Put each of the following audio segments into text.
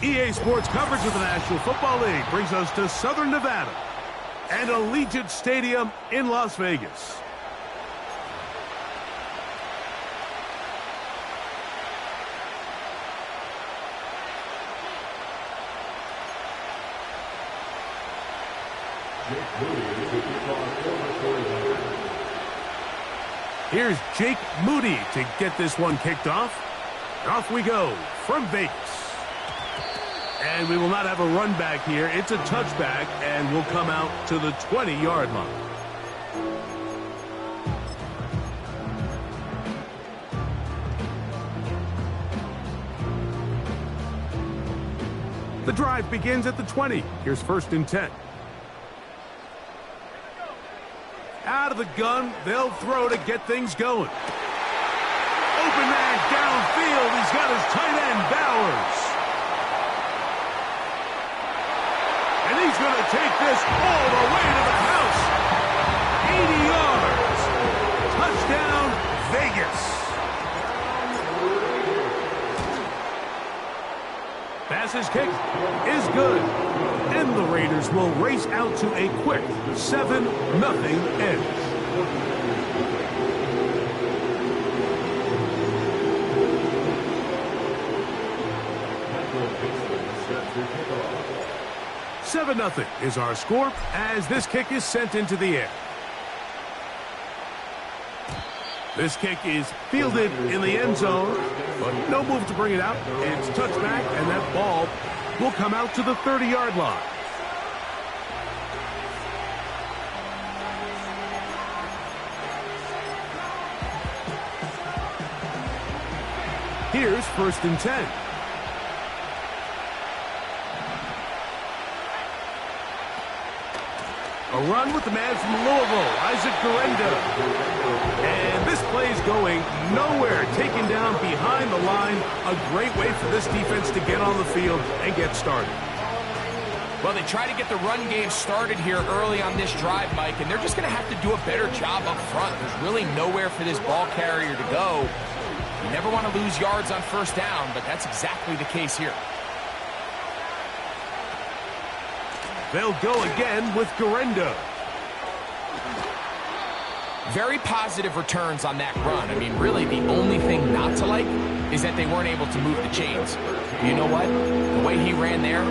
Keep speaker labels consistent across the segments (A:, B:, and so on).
A: EA Sports coverage of the National Football League brings us to Southern Nevada and Allegiant Stadium in Las Vegas. Here's Jake Moody to get this one kicked off. And off we go from Vegas. And we will not have a run back here. It's a touchback, and we'll come out to the 20-yard line. The drive begins at the 20. Here's 1st and 10. Out of the gun, they'll throw to get things going. Open man downfield. He's got his tight end, Bowers. And he's going to take this all the way to the house. 80 yards. Touchdown, Vegas. Pass's kick is good. And the Raiders will race out to a quick 7-0 edge. Seven 0 is our score as this kick is sent into the air. This kick is fielded in the end zone, but no move to bring it out. It's touchback, and that ball will come out to the 30-yard line. Here's 1st and 10. A run with the man from Louisville, Isaac Guerendo. And this play's going nowhere, taken down behind the line. A great way for this defense to get on the field and get started.
B: Well, they try to get the run game started here early on this drive, Mike, and they're just going to have to do a better job up front. There's really nowhere for this ball carrier to go. You never want to lose yards on 1st down, but that's exactly the case here.
A: They'll go again with Guerendo.
B: Very positive returns on that run. I mean, really, the only thing not to like is that they weren't able to move the chains. You know what? The way he ran there,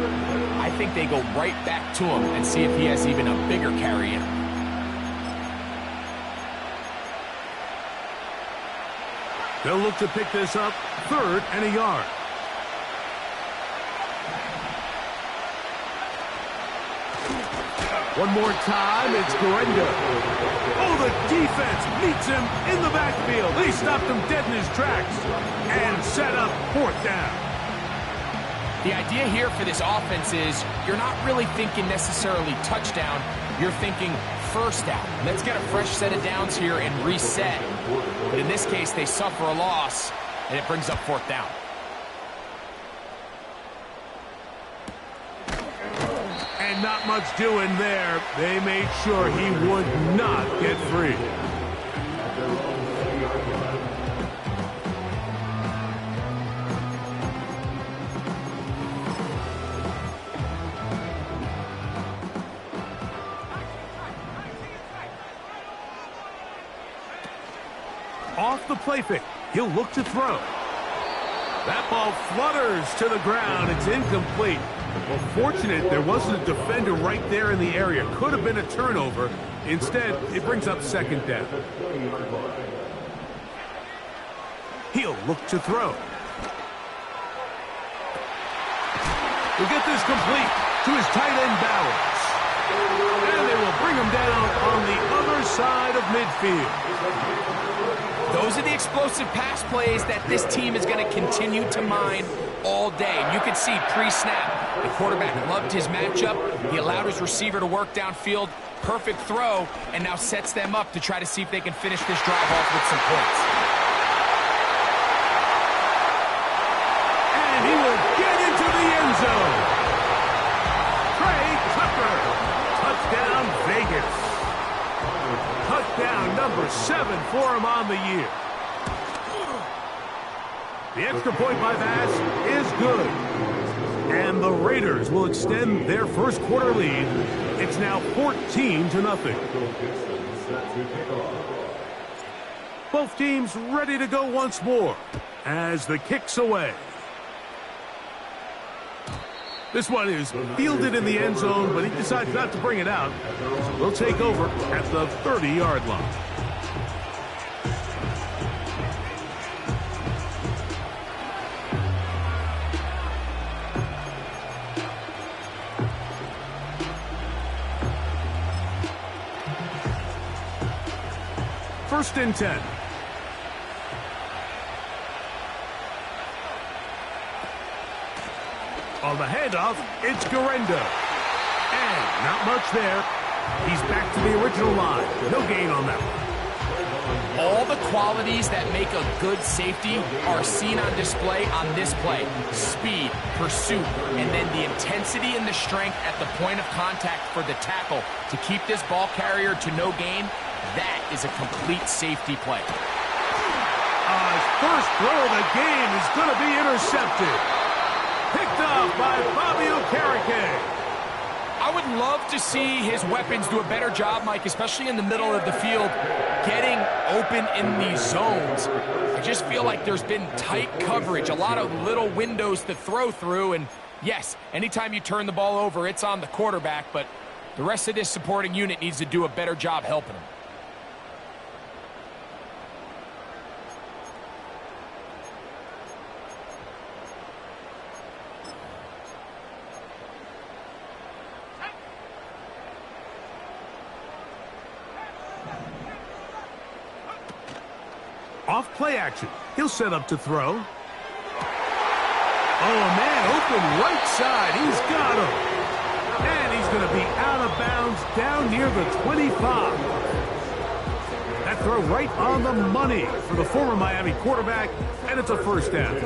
B: I think they go right back to him and see if he has even a bigger carry in him.
A: They'll look to pick this up, 3rd and a yard. One more time, it's Guerendo. Oh, the defense meets him in the backfield. They stopped him dead in his tracks and set up 4th down.
B: The idea here for this offense is you're not really thinking necessarily touchdown. You're thinking 1st down. Let's get a fresh set of downs here and reset. But in this case, they suffer a loss, and it brings up 4th down.
A: And not much doing there. They made sure he would not get free. Off the play fake, he'll look to throw. That ball flutters to the ground. It's incomplete. Well, fortunate there wasn't a defender right there in the area. Could have been a turnover. Instead, it brings up 2nd down. He'll look to throw. He'll get this complete to his tight end, Bowers. And they will bring him down on the other side of midfield.
B: Those are the explosive pass plays that this team is going to continue to mine all day. And you can see pre-snap, the quarterback loved his matchup. He allowed his receiver to work downfield. Perfect throw, and now sets them up to try to see if they can finish this drive off with some points.
A: And he will get into the end zone. Trey Tucker. Touchdown, Vegas. Touchdown number 7 for him on the year. The extra point by Bass is good. And the Raiders will extend their first quarter lead. It's now 14-0. Both teams ready to go once more as the kick's away. This one is fielded in the end zone, but he decides not to bring it out. So we'll take over at the 30-yard line. First and 10. On the handoff, it's Guerendo. And not much there. He's back to the original line. No gain on that one.
B: All the qualities that make a good safety are seen on display on this play. Speed, pursuit, and then the intensity and the strength at the point of contact for the tackle to keep this ball carrier to no gain. That is a complete safety play.
A: First throw of the game is going to be intercepted. Picked up by Bobby Okereke.
B: I would love to see his weapons do a better job, Mike, especially in the middle of the field, getting open in these zones. I just feel like there's been tight coverage, a lot of little windows to throw through, and yes, anytime you turn the ball over, it's on the quarterback, but the rest of this supporting unit needs to do a better job helping him.
A: Off play action. He'll set up to throw. Oh, a man open right side. He's got him. And he's going to be out of bounds down near the 25. That throw right on the money for the former Miami quarterback, and it's a first down.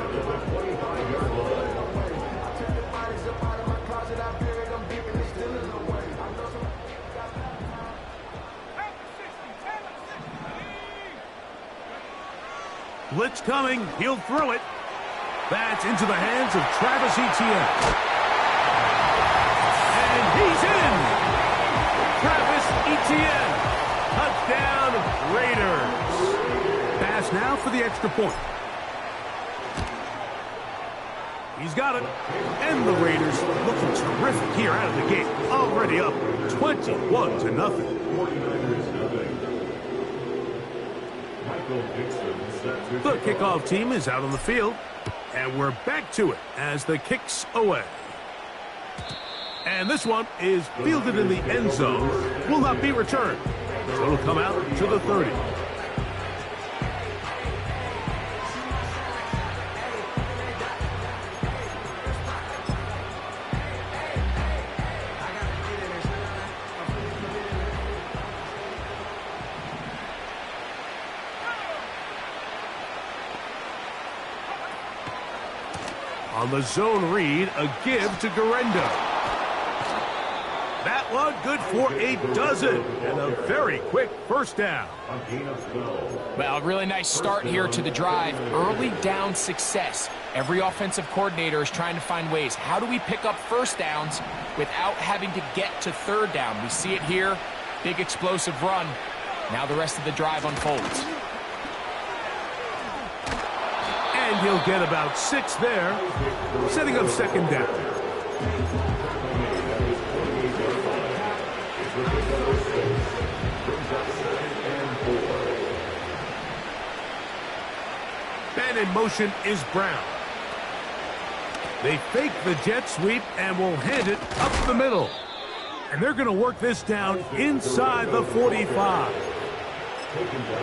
A: Blitz coming. He'll throw it. That's into the hands of Travis Etienne. And he's in. Travis Etienne. Touchdown, Raiders. Pass now for the extra point. He's got it. And the Raiders looking terrific here out of the gate. Already up 21-0. The kickoff team is out on the field, and we're back to it as the kick's away. And this one is fielded in the end zone, will not be returned. So it'll come out to the 30. On the zone read, a give to Guerendo. That one good for a dozen and a very quick first down.
B: Well, a really nice start here to the drive. Early down success. Every offensive coordinator is trying to find ways. How do we pick up first downs without having to get to third down? We see it here. Big explosive run. Now the rest of the drive unfolds.
A: And he'll get about 6 there, setting up second down. And in motion is Brown. They fake the jet sweep and will hand it up the middle. And they're going to work this down inside the 45.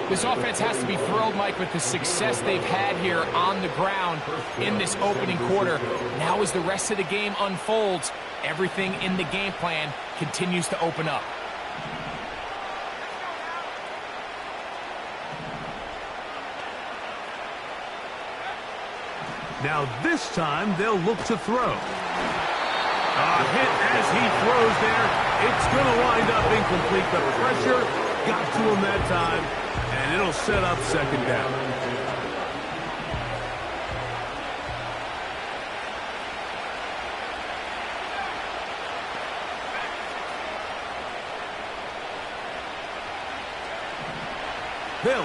B: This offense has to be thrilled, Mike, with the success they've had here on the ground in this opening quarter. Now as the rest of the game unfolds, everything in the game plan continues to open up.
A: Now this time they'll look to throw. A hit as he throws there. It's going to wind up incomplete. The pressure got to him that time, and it'll set up second down.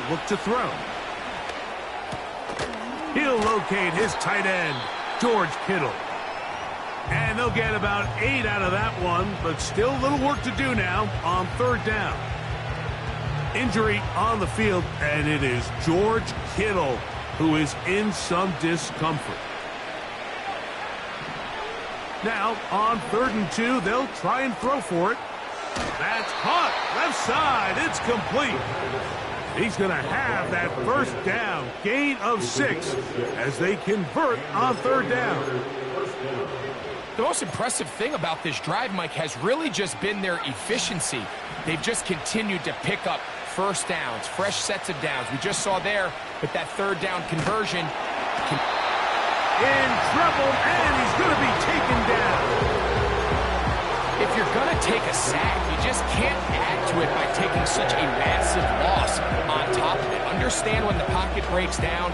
A: He'll look to throw. He'll locate his tight end, George Kittle. And they'll get about 8 out of that one, but still a little work to do now on third down. Injury on the field, and it is George Kittle who is in some discomfort. Now, on 3rd and 2, they'll try and throw for it. That's caught. Left side. It's complete. He's going to have that first down. Gain of 6 as they convert on 3rd down.
B: The most impressive thing about this drive, Mike, has really just been their efficiency. They've just continued to pick up first downs, fresh sets of downs. We just saw there with that 3rd down conversion.
A: In trouble, and he's going to be taken down.
B: If you're going to take a sack, you just can't add to it by taking such a massive loss on top of it. Understand when the pocket breaks down,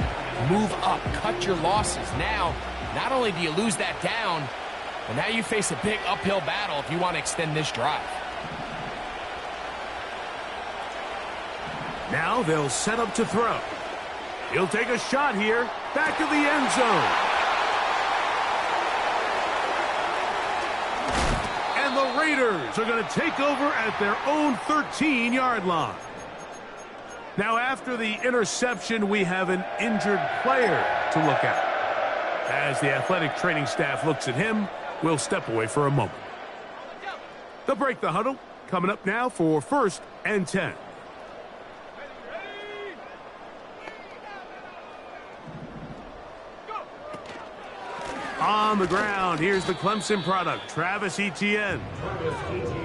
B: move up, cut your losses. Now, not only do you lose that down, but now you face a big uphill battle if you want to extend this drive.
A: Now they'll set up to throw. He'll take a shot here, back of the end zone. And the Raiders are going to take over at their own 13-yard line. Now after the interception, we have an injured player to look at. As the athletic training staff looks at him, we'll step away for a moment. They'll break the huddle. Coming up now for 1st and 10. On the ground, here's the Clemson product, Travis Etienne.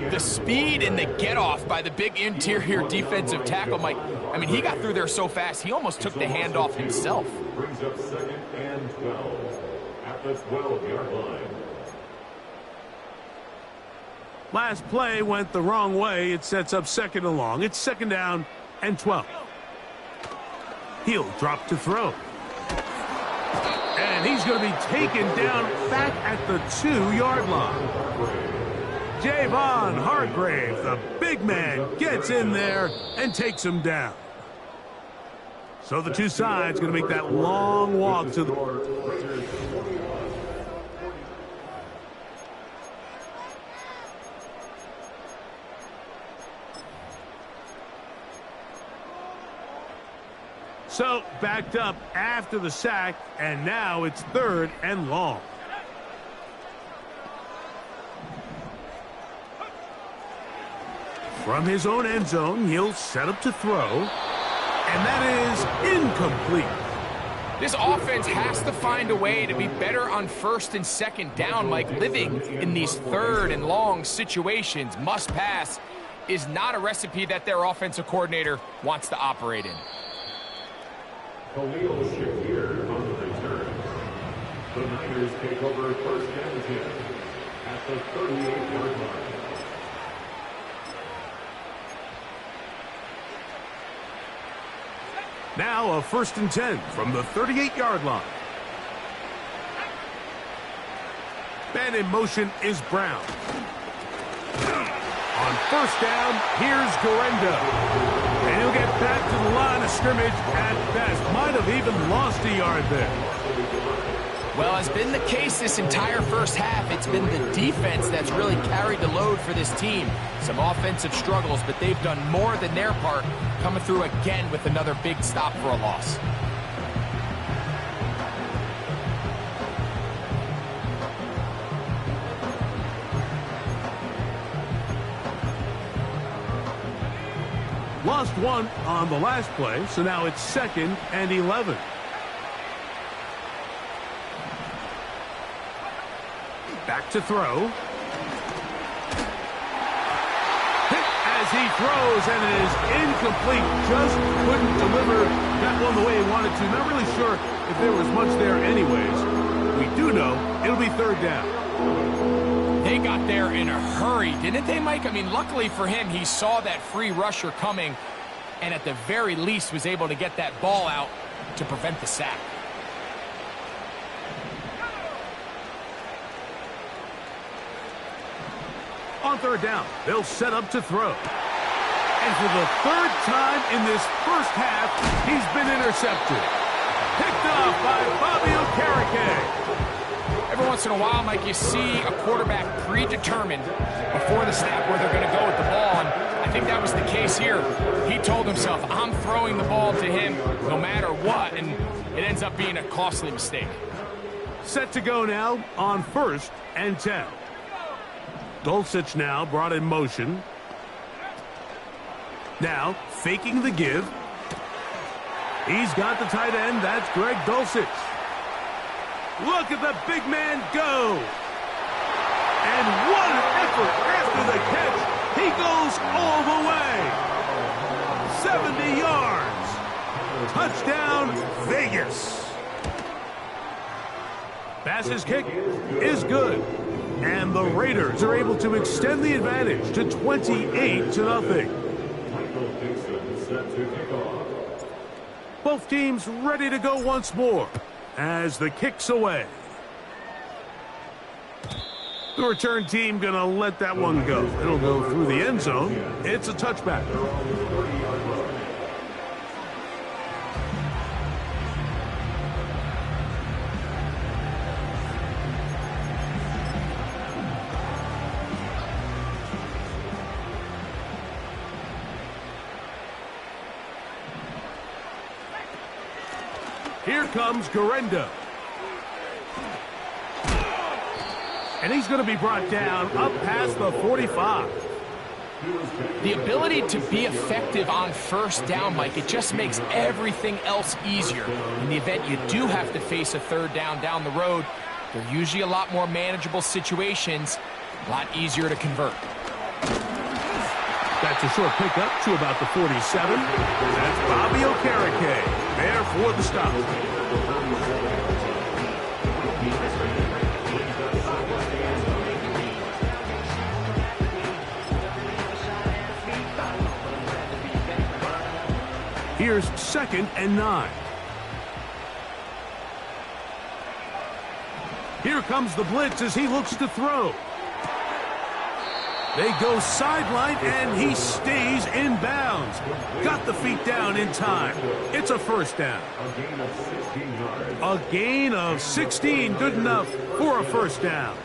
B: The speed and the get-off by the big interior defensive tackle, Mike. I mean, he got through there so fast, he almost took the handoff himself.
C: Brings up 2nd and 12 at the 12-yard line.
A: Last play went the wrong way. It sets up 2nd and long. It's 2nd down and 12. He'll drop to throw. And he's going to be taken down back at the 2-yard line. Javon Hargrave, the big man, gets in there and takes him down. So the two sides going to make that long walk to the... So, backed up after the sack, and now it's 3rd and long. From his own end zone, he'll set up to throw, and that is incomplete.
B: This offense has to find a way to be better on 1st and 2nd down, Mike. Living in these 3rd and long situations, must pass, is not a recipe that their offensive coordinator wants to operate in.
C: Khalil Shakir on the return. The Niners take over 1st and 10 at the 38-yard line.
A: Now a 1st and 10 from the 38-yard line. Man in motion is Brown. On 1st down, here's Guerendo. And he'll get back to the line of scrimmage at best. Might have even lost a yard there.
B: Well, as been the case this entire first half, it's been the defense that's really carried the load for this team. Some offensive struggles, but they've done more than their part, coming through again with another big stop for a loss.
A: Lost one on the last play, so now it's 2nd and 11. Back to throw. Hit as he throws, and it is incomplete. Just couldn't deliver that one the way he wanted to. Not really sure if there was much there anyways. We do know it'll be 3rd down.
B: They got there in a hurry, didn't they, Mike? I mean, luckily for him, he saw that free rusher coming, and at the very least was able to get that ball out to prevent the sack. On 3rd down, they'll set up to throw.
A: And for the third time in this first half, he's been intercepted. Picked off by Bobby Okereke.
B: Every once in a while, Mike, you see a quarterback predetermined before the snap where they're going to go with the ball, and I think that was the case here. He told himself, I'm throwing the ball to him no matter what, and it ends up being a costly mistake.
A: Set to go now on 1st and 10. Dulcich now brought in motion. Now, faking the give. He's got the tight end. That's Greg Dulcich. Look at the big man go. And what an effort after the catch. He goes all the way. 70 yards. Touchdown, Vegas. Bass's kick is good. And the Raiders are able to extend the advantage to 28-0. Both teams ready to go once more as the kick's away. The return team going to let that one go. It'll go through the end zone. It's a touchback. Here comes Guerendo. And he's going to be brought down up past the 45.
B: The ability to be effective on first down, Mike, it just makes everything else easier. In the event you do have to face a third down the road, they're usually a lot more manageable situations, a lot easier to convert.
A: That's a short pickup to about the 47. That's Bobby Okereke there for the stop. Here's 2nd and 9. Here comes the blitz as he looks to throw. They go sideline, and he stays in bounds. Got the feet down in time. It's a first down. A gain of 16, good enough for a first down.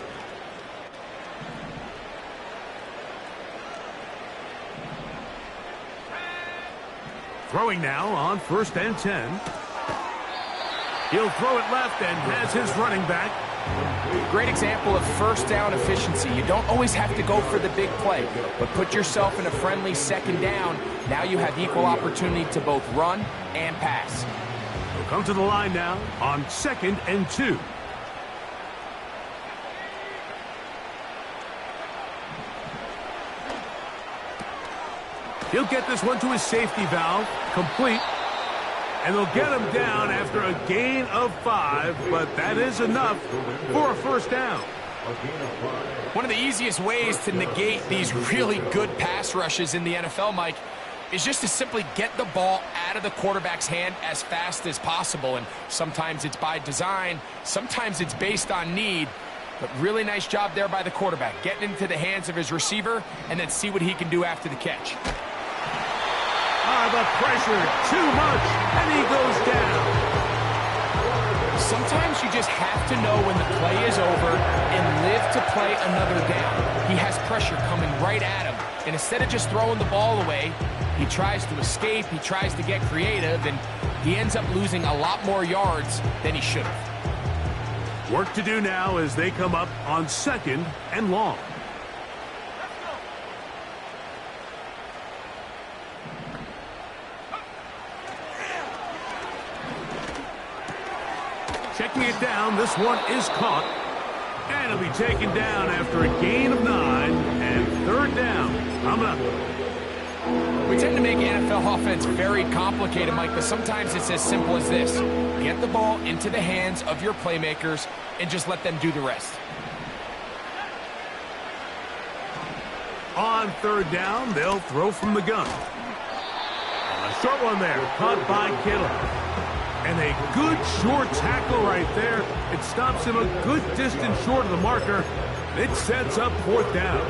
A: Throwing now on 1st and 10. He'll throw it left and has his running back.
B: Great example of first down efficiency. You don't always have to go for the big play, but put yourself in a friendly 2nd down. Now you have equal opportunity to both run and pass.
A: He'll come to the line now on 2nd and 2. He'll get this one to his safety valve, complete. And they'll get him down after a gain of 5, but that is enough for a first down.
B: One of the easiest ways to negate these really good pass rushes in the NFL, Mike, is just to simply get the ball out of the quarterback's hand as fast as possible. And sometimes it's by design, sometimes it's based on need. But really nice job there by the quarterback, getting into the hands of his receiver and then see what he can do after the catch.
A: The pressure, too much, and he goes down.
B: Sometimes you just have to know when the play is over and live to play another down. He has pressure coming right at him, and instead of just throwing the ball away, he tries to escape, he tries to get creative, and he ends up losing a lot more yards than he should have.
A: Work to do now as they come up on 2nd and long. Checking it down, this one is caught. And it'll be taken down after a gain of 9 and 3rd down. Coming up.
B: We tend to make NFL offense very complicated, Mike, but sometimes it's as simple as this. Get the ball into the hands of your playmakers and just let them do the rest.
A: On 3rd down, they'll throw from the gun. A short one there, caught by Kittle. And a good short tackle right there. It stops him a good distance short of the marker. It sets up 4th down.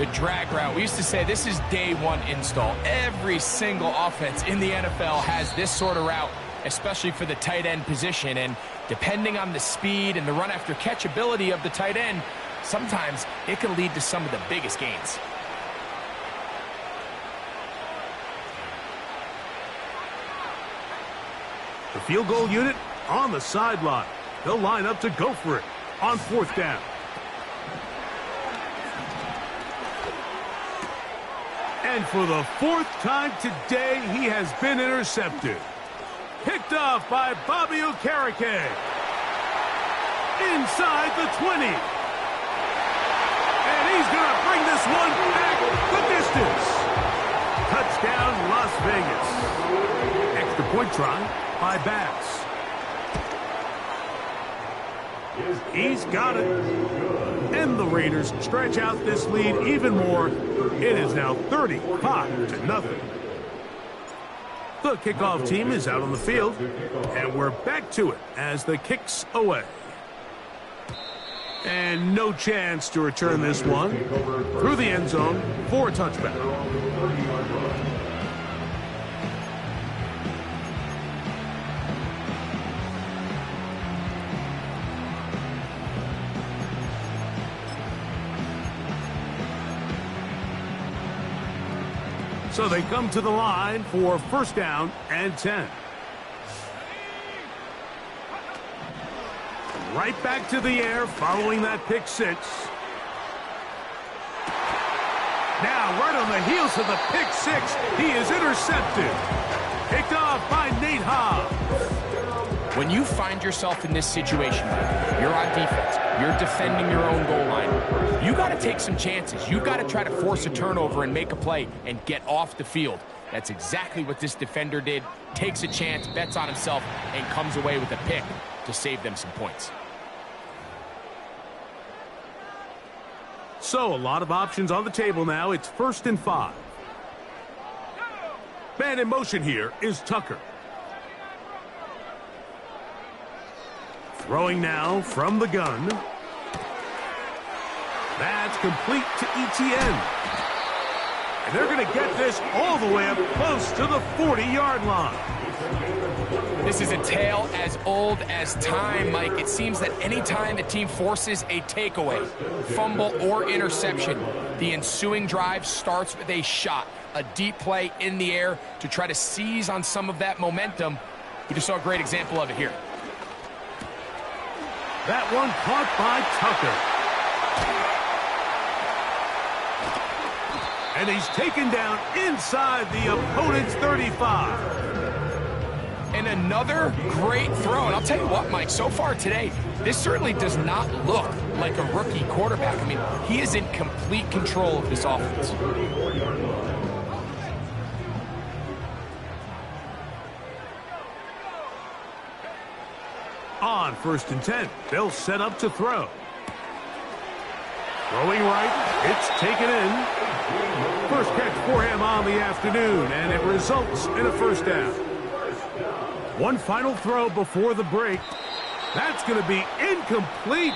B: The drag route. We used to say this is day one install. Every single offense in the NFL has this sort of route, especially for the tight end position. And depending on the speed and the run after catch ability of the tight end, sometimes it can lead to some of the biggest gains.
A: The field goal unit on the sideline. They'll line up to go for it on 4th down. And for the 4th time today, he has been intercepted. Picked off by Bobby Okereke. Inside the 20. And he's going to bring this one back the distance. Touchdown, Las Vegas. Extra point try by Bass. He's got it. And the Raiders stretch out this lead even more. It is now 35-0. The kickoff team is out on the field, and we're back to it as the kick's away. And no chance to return this one through the end zone for a touchback. So they come to the line for 1st down and 10. Right back to the air following that pick 6. Now right on the heels of the pick 6, he is intercepted. Picked off by Nate Hobbs.
B: When you find yourself in this situation, you're on defense, you're defending your own goal line, you got to take some chances. You got to try to force a turnover and make a play and get off the field. That's exactly what this defender did. Takes a chance, bets on himself, and comes away with a pick to save them some points.
A: So a lot of options on the table now. It's 1st and 5. Man in motion here is Tucker. Throwing now from the gun. That's complete to ETN. And they're going to get this all the way up close to the 40-yard line.
B: This is a tale as old as time, Mike. It seems that any time the team forces a takeaway, fumble, or interception, the ensuing drive starts with a shot, a deep play in the air to try to seize on some of that momentum. We just saw a great example of it here.
A: That one caught by Tucker. And he's taken down inside the opponent's 35.
B: And another great throw. And I'll tell you what, Mike, so far today, this certainly does not look like a rookie quarterback. I mean, he is in complete control of this offense.
A: On 1st and 10, they'll set up to throw. Throwing right, it's taken in. First catch for him on the afternoon, and it results in a 1st down. One final throw before the break. That's going to be incomplete.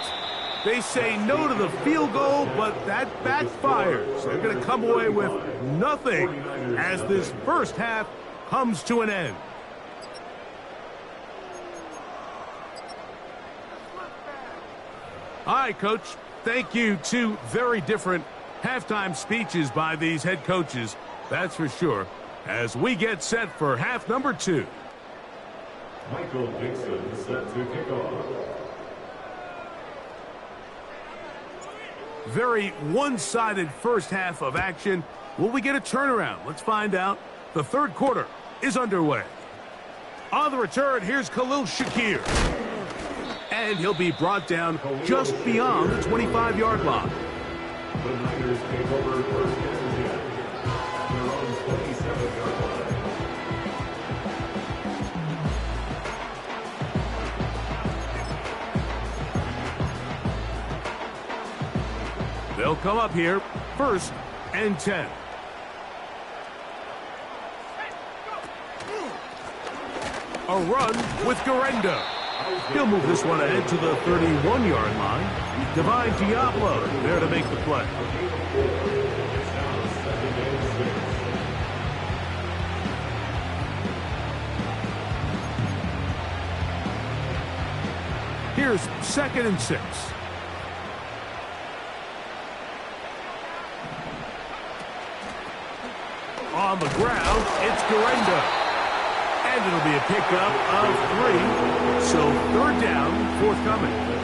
A: They say no to the field goal, but that backfires. They're going to come away with nothing as this 1st half comes to an end. All right, Coach, thank you. 2 very different halftime speeches by these head coaches, that's for sure, as we get set for half number 2.
C: Michael Dixon set to kick off.
A: Very one-sided 1st half of action. Will we get a turnaround? Let's find out. The 3rd quarter is underway. On the return, here's Khalil Shakir. And he'll be brought down just beyond the 25-yard line.
C: The Niners take over 1st and 10. Their own 27-yard line.
A: They'll come up here, 1st and 10. A run with Garenda. He'll move this one ahead to the 31-yard line. Divine Diablo there to make the play. Here's 2nd and 6. On the ground, it's Guerrero. And it'll be a pickup of 3. So 3rd down, forthcoming.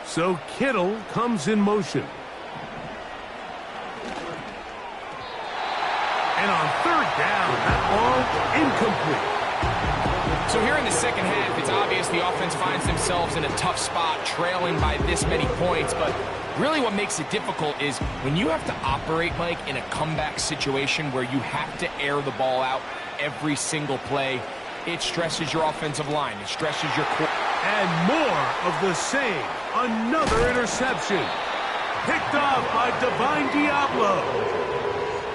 A: So Kittle comes in motion. And on 3rd down, that ball incomplete.
B: So here in the second half, it's obvious the offense finds themselves in a tough spot, trailing by this many points. But really what makes it difficult is when you have to operate, Mike, in a comeback situation where you have to air the ball out every single play, it stresses your offensive line. It stresses your core.
A: And more of the same. Another interception. Picked off by Divine Diablo.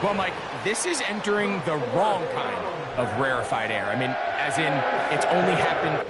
B: Well, Mike, this is entering the wrong kind of rarefied air. I mean, as in, it's only happened.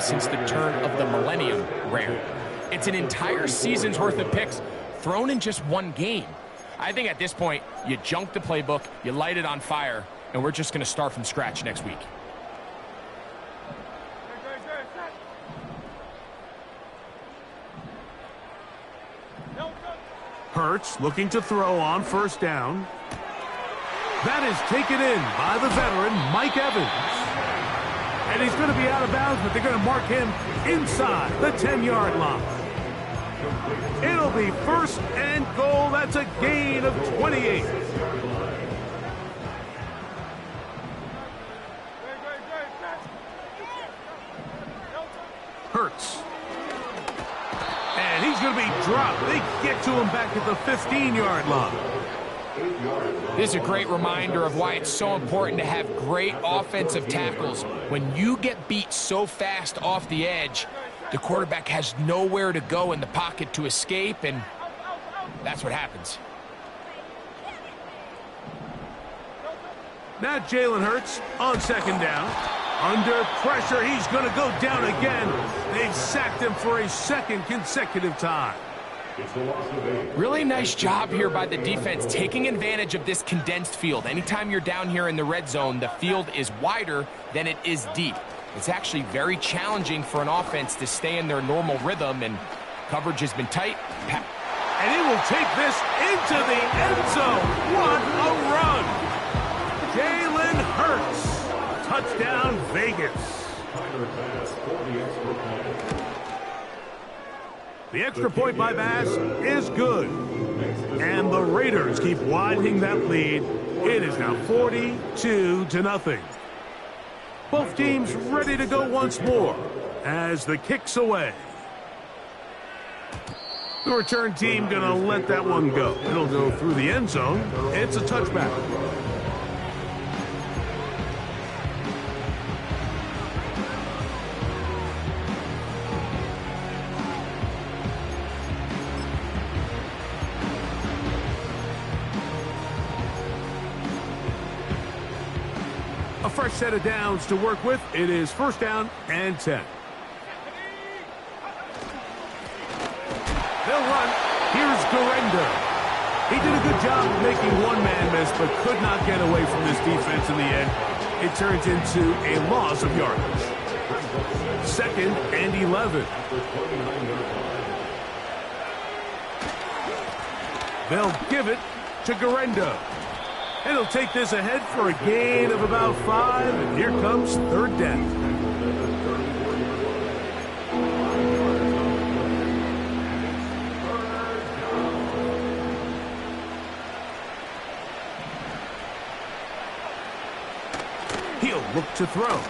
B: Since the turn of the millennium rare. It's an entire season's worth of picks thrown in just one game. I think at this point, you junk the playbook, you light it on fire, and we're just going to start from scratch next week.
A: Hurts looking to throw on 1st down. That is taken in by the veteran, Mike Evans. And he's going to be out of bounds, but they're going to mark him inside the 10-yard line. It'll be 1st and goal. That's a gain of 28. Hurts. And he's going to be dropped. They get to him back at the 15-yard line.
B: This is a great reminder of why it's so important to have great offensive tackles. When you get beat so fast off the edge, the quarterback has nowhere to go in the pocket to escape, and that's what happens.
A: Now Jalen Hurts on 2nd down. Under pressure, he's going to go down again. They've sacked him for a 2nd consecutive time.
B: Really nice job here by the defense, taking advantage of this condensed field. Anytime you're down here in the red zone, the field is wider than it is deep. It's actually very challenging for an offense to stay in their normal rhythm, and coverage has been tight.
A: And he will take this into the end zone. What a run! Jalen Hurts. Touchdown, Vegas. The extra point by Bass is good. And the Raiders keep widening that lead. It is now 42-0. Both teams ready to go once more as the kick's away. The return team going to let that one go. It'll go through the end zone. It's a touchback. A fresh set of downs to work with. It is first down and 10. They'll run. Here's Guerrero. He did a good job of making one man miss, but could not get away from this defense in the end. It turns into a loss of yardage. Second and 11. They'll give it to Guerrero. And he'll take this ahead for a gain of about 5. And here comes third down. He'll look to throw.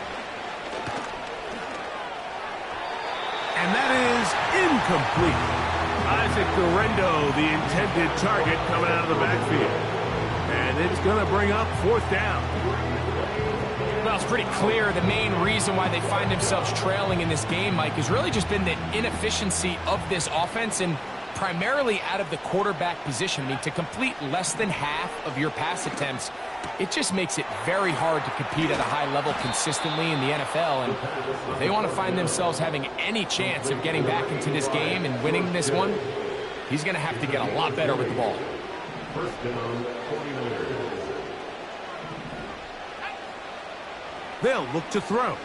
A: And that is incomplete. Isaac Guerrero, the intended target, coming out of the backfield. And it's going to bring up fourth down.
B: Well, it's pretty clear the main reason why they find themselves trailing in this game, Mike, has really just been the inefficiency of this offense and primarily out of the quarterback position. I mean, to complete less than half of your pass attempts, it just makes it very hard to compete at a high level consistently in the NFL. And if they want to find themselves having any chance of getting back into this game and winning this one, he's going to have to get a lot better with the ball.
C: First down, 49ers.
A: They'll look to throw.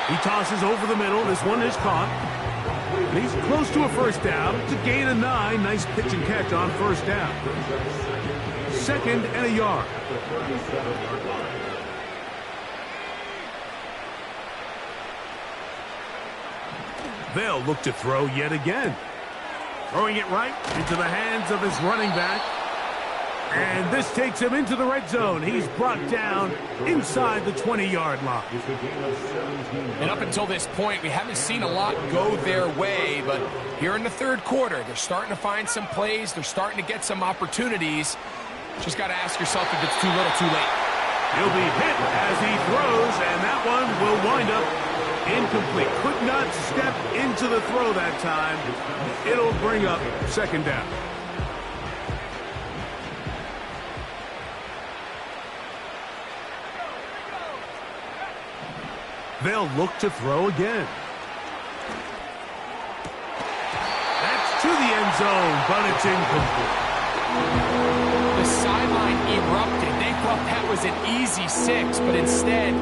A: He tosses over the middle. This one is caught. And he's close to a first down. It's a gain of 9. Nice pitch and catch on first down. Second and a yard. They'll look to throw yet again. Throwing it right into the hands of his running back. And this takes him into the red zone. He's brought down inside the 20-yard line.
B: And up until this point, we haven't seen a lot go their way. But here in the third quarter, they're starting to find some plays. They're starting to get some opportunities. Just got to ask yourself if it's too little, too late.
A: He'll be hit as he throws, and that one will wind up incomplete. Could not step into the throw that time. It'll bring up second down. They'll look to throw again. That's to the end zone, but it's incomplete.
B: The sideline erupted. They thought that was an easy 6, but instead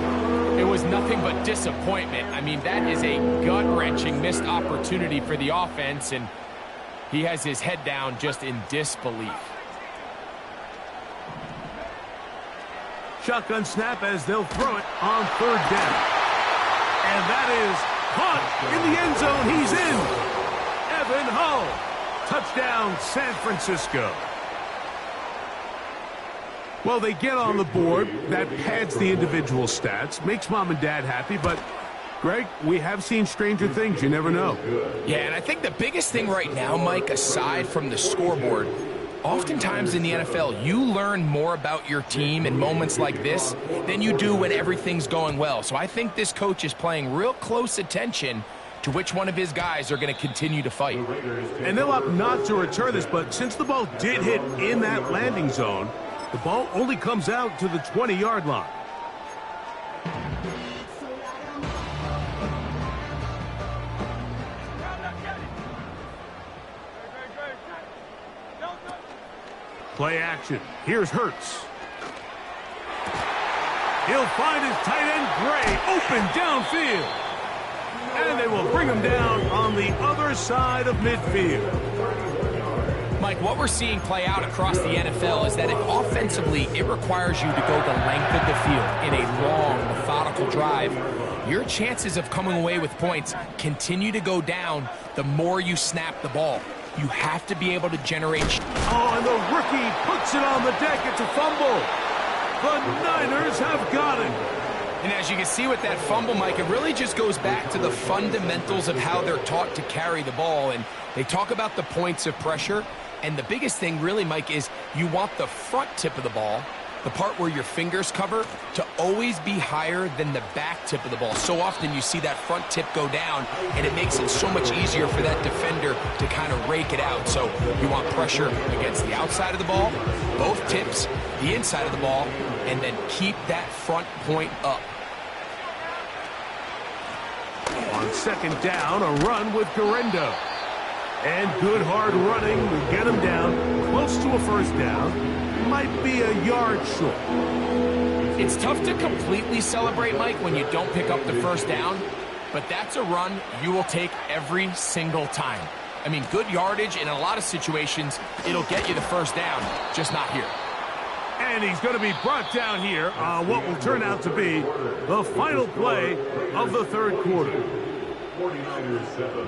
B: it was nothing but disappointment. I mean, that is a gut-wrenching missed opportunity for the offense, and he has his head down just in disbelief.
A: Shotgun snap as they'll throw it on third down. And that is caught in the end zone. He's in. Evan Hull. Touchdown, San Francisco. Well, they get on the board. That pads the individual stats. Makes mom and dad happy, but Greg, we have seen stranger things. You never know.
B: Yeah, and I think the biggest thing right now, Mike, aside from the scoreboard, oftentimes in the NFL, you learn more about your team in moments like this than you do when everything's going well. So I think this coach is paying real close attention to which one of his guys are going to continue to fight.
A: And they'll opt not to return this, but since the ball did hit in that landing zone, the ball only comes out to the 20-yard line. Play action. Here's Hurts. He'll find his tight end, Gray, open downfield. And they will bring him down on the other side of midfield.
B: Mike, what we're seeing play out across the NFL is that if offensively it requires you to go the length of the field in a long, methodical drive, your chances of coming away with points continue to go down the more you snap the ball. You have to be able to generate.
A: Oh, and the rookie puts it on the deck. It's a fumble. The Niners have got it.
B: And as you can see with that fumble, Mike, it really just goes back to the fundamentals of how they're taught to carry the ball. And they talk about the points of pressure. And the biggest thing really, Mike, is you want the front tip of the ball, the part where your fingers cover, to always be higher than the back tip of the ball. So often you see that front tip go down, and it makes it so much easier for that defender to kind of rake it out. So you want pressure against the outside of the ball, both tips, the inside of the ball, and then keep that front point up.
A: On second down, a run with Guerrero. And good hard running will get him down close to a first down. Might be a yard short.
B: It's tough to completely celebrate, Mike, when you don't pick up the first down, but that's a run you will take every single time. I mean, good yardage, and in a lot of situations, it'll get you the first down, just not here.
A: And he's going to be brought down here on what will turn out to be the final play of the third quarter.
C: 49ers 7.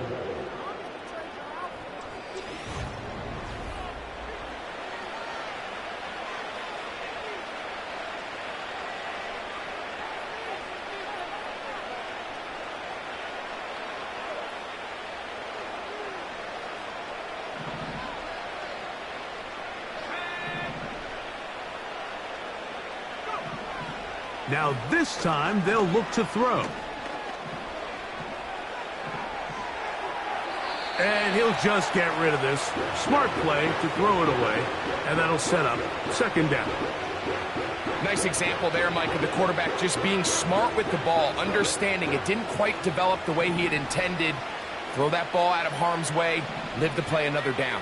A: Now this time they'll look to throw. And he'll just get rid of this. Smart play to throw it away. And that'll set up second down.
B: Nice example there, Mike, of the quarterback just being smart with the ball, understanding it didn't quite develop the way he had intended. Throw that ball out of harm's way, live to play another down.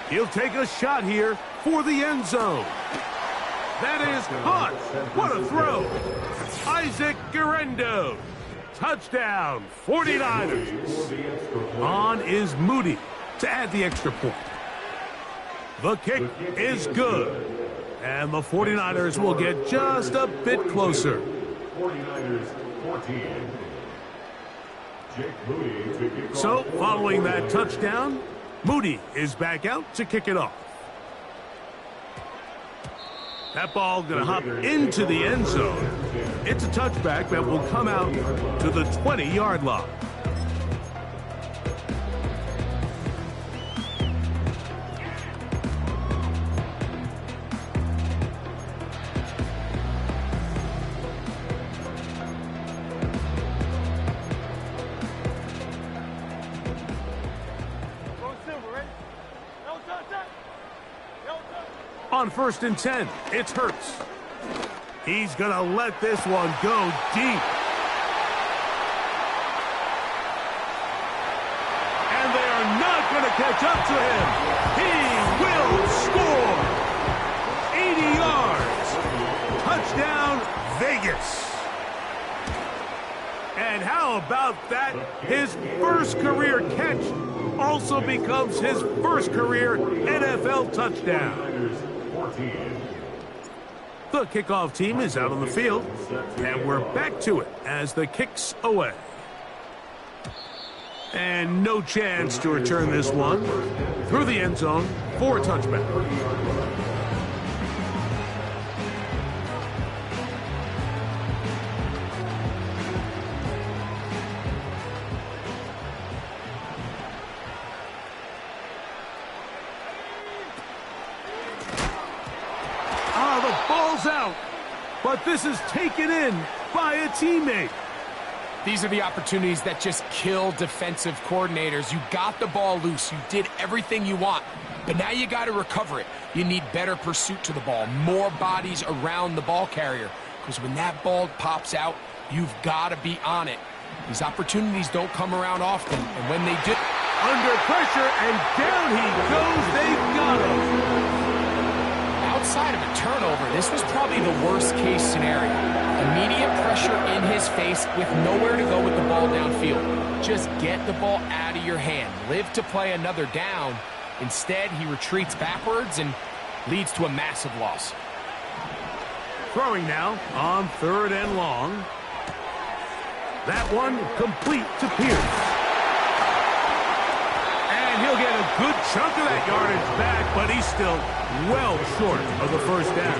A: He'll take a shot here for the end zone. That is caught. What a throw. Isaac Guerrero. Touchdown, 49ers. On is Moody to add the extra point. The kick is good. And the 49ers will get just a bit closer.
C: 49ers 14. Jake Moody to kick off.
A: So, following that touchdown, Moody is back out to kick it off. That ball going to hop into the end zone. It's a touchback that will come out to the 20-yard line. On 1st and 10, it's Hurts. He's going to let this one go deep. And they are not going to catch up to him. He will score. 80 yards. Touchdown, Vegas. And how about that? His first career catch also becomes his first career NFL touchdown. The kickoff team is out on the field, and we're back to it as the kick's away. And no chance to return this one through the end zone for a touchback. Out, but this is taken in by a teammate.
B: These are the opportunities that just kill defensive coordinators. You got the ball loose. You did everything you want, but now you got to recover it. You need better pursuit to the ball, more bodies around the ball carrier, because when that ball pops out, you've got to be on it. These opportunities don't come around often, and when they do...
A: Under pressure, and down he goes. They've got him.
B: Outside of a turnover, this was probably the worst-case scenario. Immediate pressure in his face with nowhere to go with the ball downfield. Just get the ball out of your hand. Live to play another down. Instead, he retreats backwards and leads to a massive loss.
A: Throwing now on 3rd and long. That one complete to Pierce. And he'll get a good chunk of that yardage back, but he's still well short of the first down.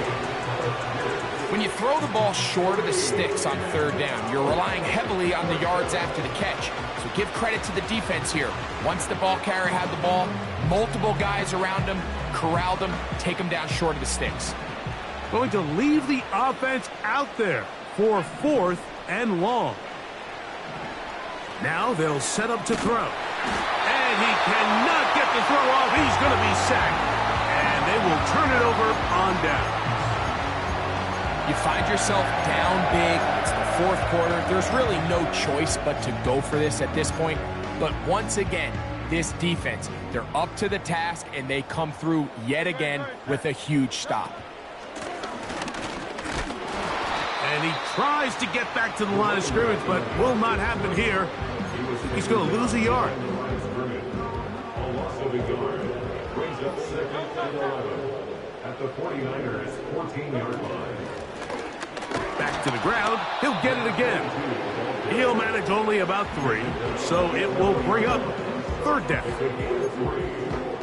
B: When you throw the ball short of the sticks on 3rd down, you're relying heavily on the yards after the catch. So give credit to the defense here. Once the ball carrier had the ball, multiple guys around him, corralled him, take him down short of the sticks.
A: Going to leave the offense out there for 4th and long. Now they'll set up to throw. And And he cannot get the throw off. He's going to be sacked. And they will turn it over on down.
B: You find yourself down big. It's the fourth quarter. There's really no choice but to go for this at this point. But once again, this defense, they're up to the task, and they come through yet again with a huge stop.
A: And he tries to get back to the line of scrimmage, but will not happen here. He's going to lose a yard.
C: A loss of a yard brings up second and 11 at the 49ers 14-yard line.
A: Back to the ground. He'll get it again. He'll manage only about 3, so it will bring up third down.
C: The gain of 3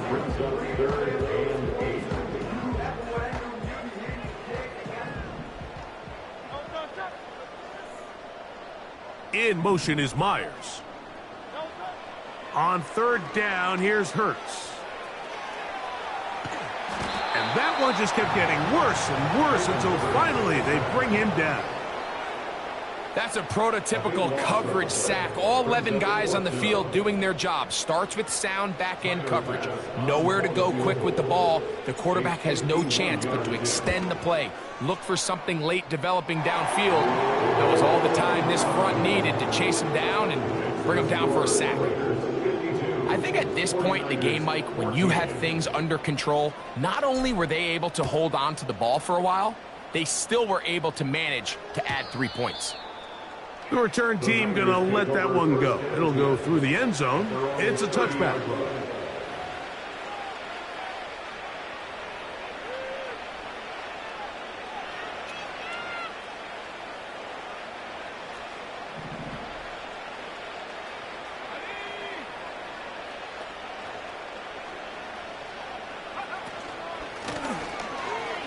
C: brings up third and 8.
A: In motion is Myers. On third down, here's Hurts. And that one just kept getting worse and worse until finally they bring him down.
B: That's a prototypical coverage sack. All 11 guys on the field doing their job. Starts with sound back-end coverage. Nowhere to go quick with the ball. The quarterback has no chance but to extend the play. Look for something late developing downfield. That was all the time this front needed to chase him down and bring him down for a sack. I think at this point in the game, Mike, when you have things under control, not only were they able to hold on to the ball for a while, they still were able to manage to add 3 points.
A: The return team going to let that one go. It'll go through the end zone. It's a touchback.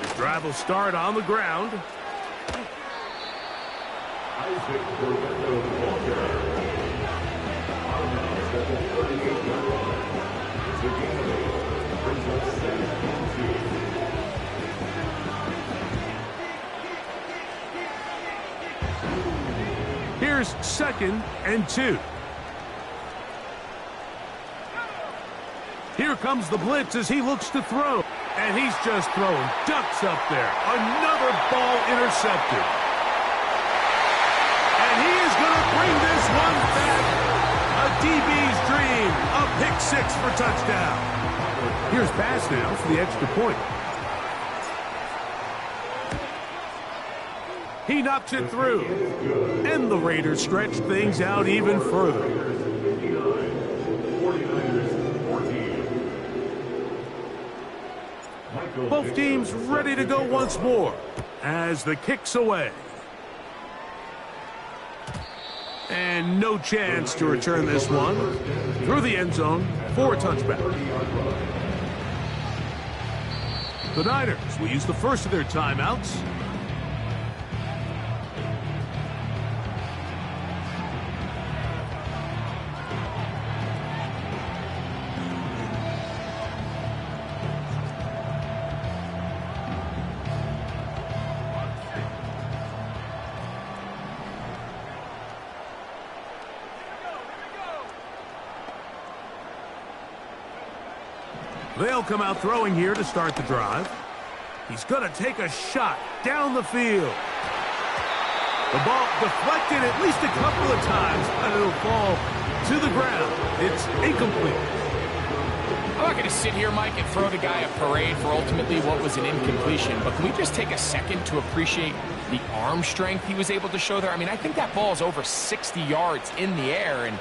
A: This drive will start on the ground.
C: Isaac Roberto Walker. Out at the 38-yard line. It's a gain of 8. Brings up second and 2.
A: Here's second and 2. Here comes the blitz as he looks to throw. And he's just throwing ducks up there. Another ball intercepted. And he is going to bring this one back. A DB's dream. A pick 6 for touchdown. Here's pass now for the extra point. He knocks it through. And the Raiders stretch things out even further. Both teams ready to go once more as the kick's away. And no chance to return this one through the end zone for a touchback. The Niners will use the first of their timeouts. They'll come out throwing here to start the drive. He's going to take a shot down the field. The ball deflected at least a couple of times, and it'll fall to the ground. It's incomplete.
B: I'm not going to sit here, Mike, and throw the guy a parade for ultimately what was an incompletion, but can we just take a second to appreciate the arm strength he was able to show there? I mean, I think that ball is over 60 yards in the air, and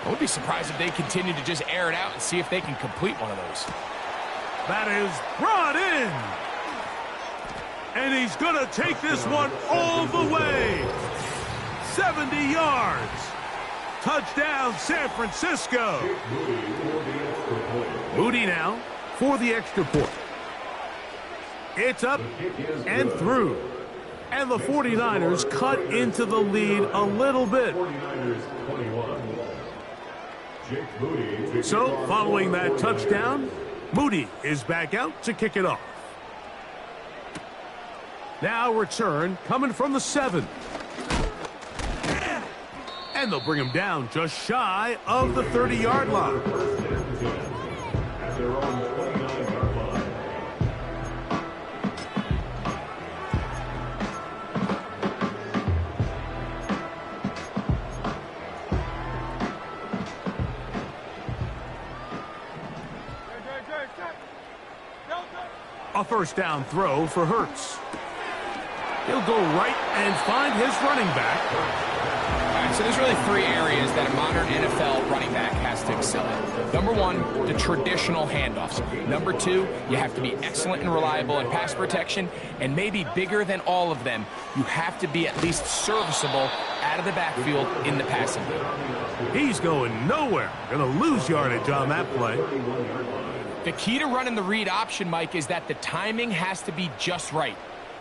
B: I would be surprised if they continue to just air it out and see if they can complete one of those.
A: That is brought in. And he's going to take this one all the way. 70 yards. Touchdown, San Francisco. Moody now for the extra point. It's up and through. And the 49ers cut into the lead a little bit. So, following that touchdown, Moody is back out to kick it off. Now return coming from the 7. And they'll bring him down just shy of the 30-yard line.
C: At their own 29-yard line.
A: A first down throw for Hurts. He'll go right and find his running back.
B: All right, so there's really three areas that a modern NFL running back has to excel at. Number one, the traditional handoffs. Number two, you have to be excellent and reliable in pass protection. And maybe bigger than all of them, you have to be at least serviceable out of the backfield in the passing game.
A: He's going nowhere. Going to lose yardage on that play.
B: The key to running the read option, Mike, is that the timing has to be just right.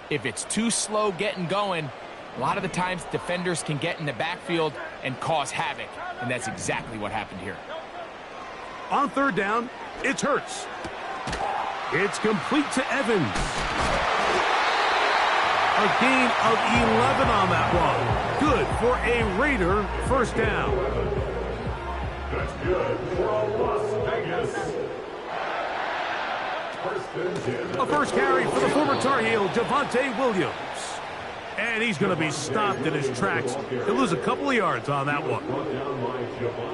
B: If it's too slow getting going, a lot of the times defenders can get in the backfield and cause havoc, and that's exactly what happened here.
A: On third down, it's Hurts. It's complete to Evans. A gain of 11 on that one. Good for a Raider first down.
C: That's good for a Las Vegas.
A: A first carry for the former Tar Heel, Javonte Williams. And he's going to be stopped in his tracks. He'll lose a couple of yards on that one.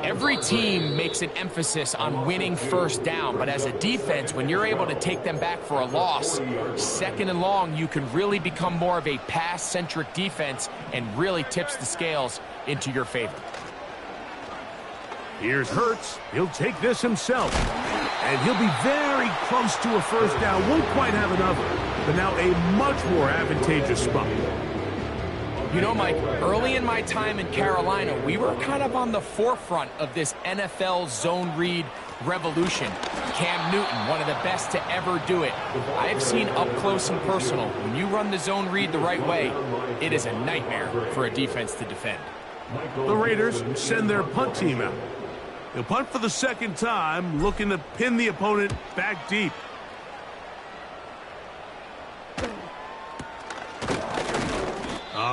B: Every team makes an emphasis on winning first down, but as a defense, when you're able to take them back for a loss, second and long, you can really become more of a pass-centric defense and really tips the scales into your favor.
A: Here's Hurts. He'll take this himself. And he'll be very close to a first down. Won't quite have enough, but now a much more advantageous spot.
B: You know, Mike, early in my time in Carolina, we were kind of on the forefront of this NFL zone read revolution. Cam Newton, one of the best to ever do it. I've seen up close and personal, when you run the zone read the right way, it is a nightmare for a defense to defend.
A: The Raiders send their punt team out. He'll punt for the second time, looking to pin the opponent back deep.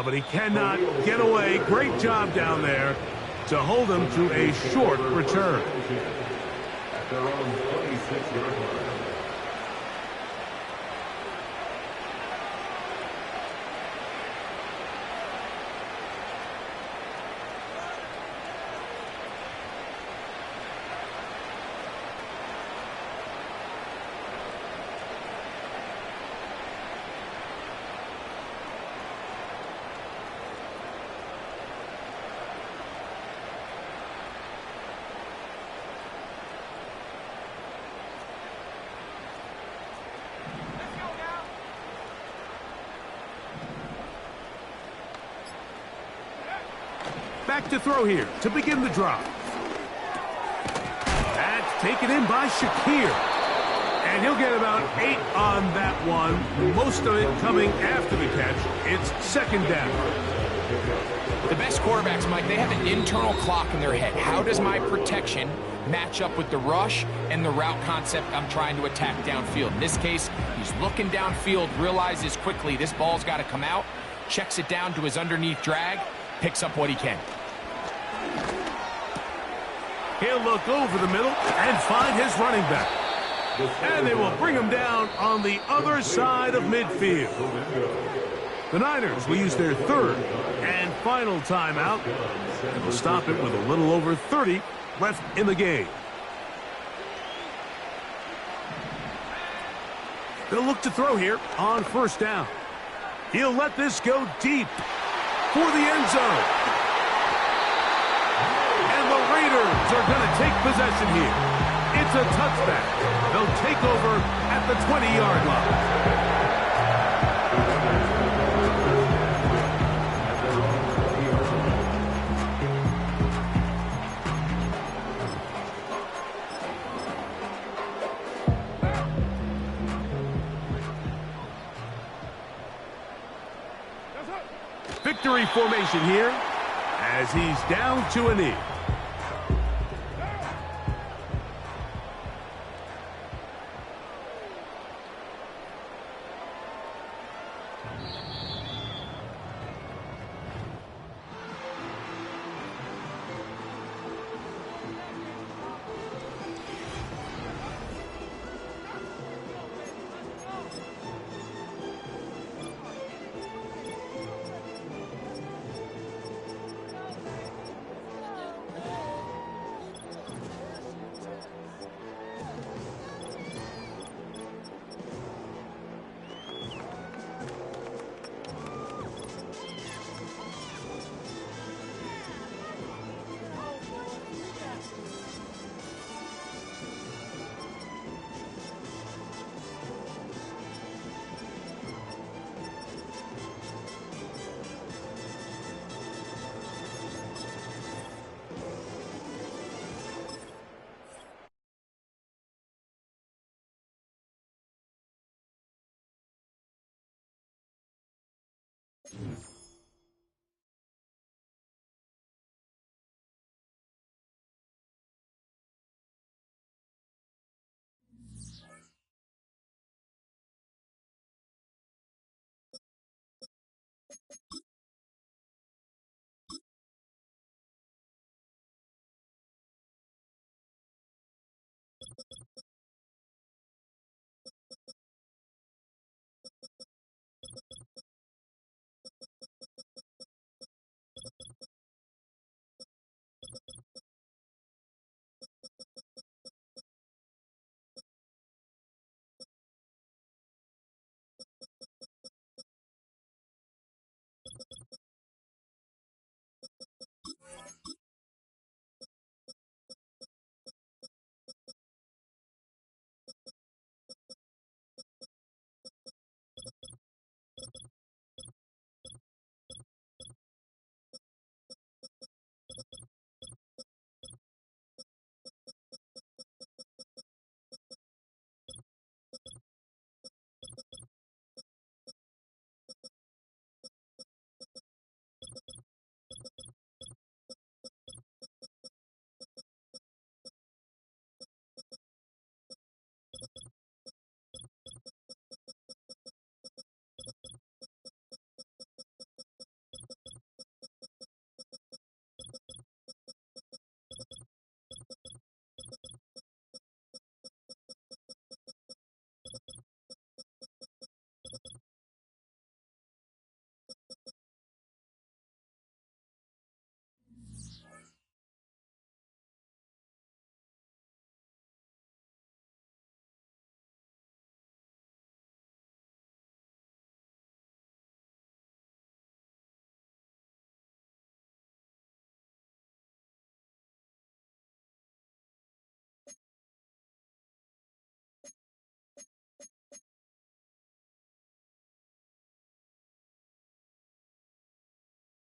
A: But he cannot get away. Great job down there to hold him to a short return.
C: At their own 26-yard line.
A: Back to throw here to begin the drive. That's taken in by Shakir. And he'll get about 8 on that one. Most of it coming after the catch. It's second down.
B: The best quarterbacks, Mike, they have an internal clock in their head. How does my protection match up with the rush and the route concept I'm trying to attack downfield? In this case, he's looking downfield, realizes quickly this ball's got to come out, checks it down to his underneath drag, picks up what he can.
A: He'll look over the middle and find his running back. And they will bring him down on the other side of midfield. The Niners will use their third and final timeout. And will stop it with a little over 30 left in the game. They'll look to throw here on first down. He'll let this go deep for the end zone. And the Raiders are going to take possession here. It's a touchback. They'll take over at the 20-yard line. Victory formation here as he's down to a knee.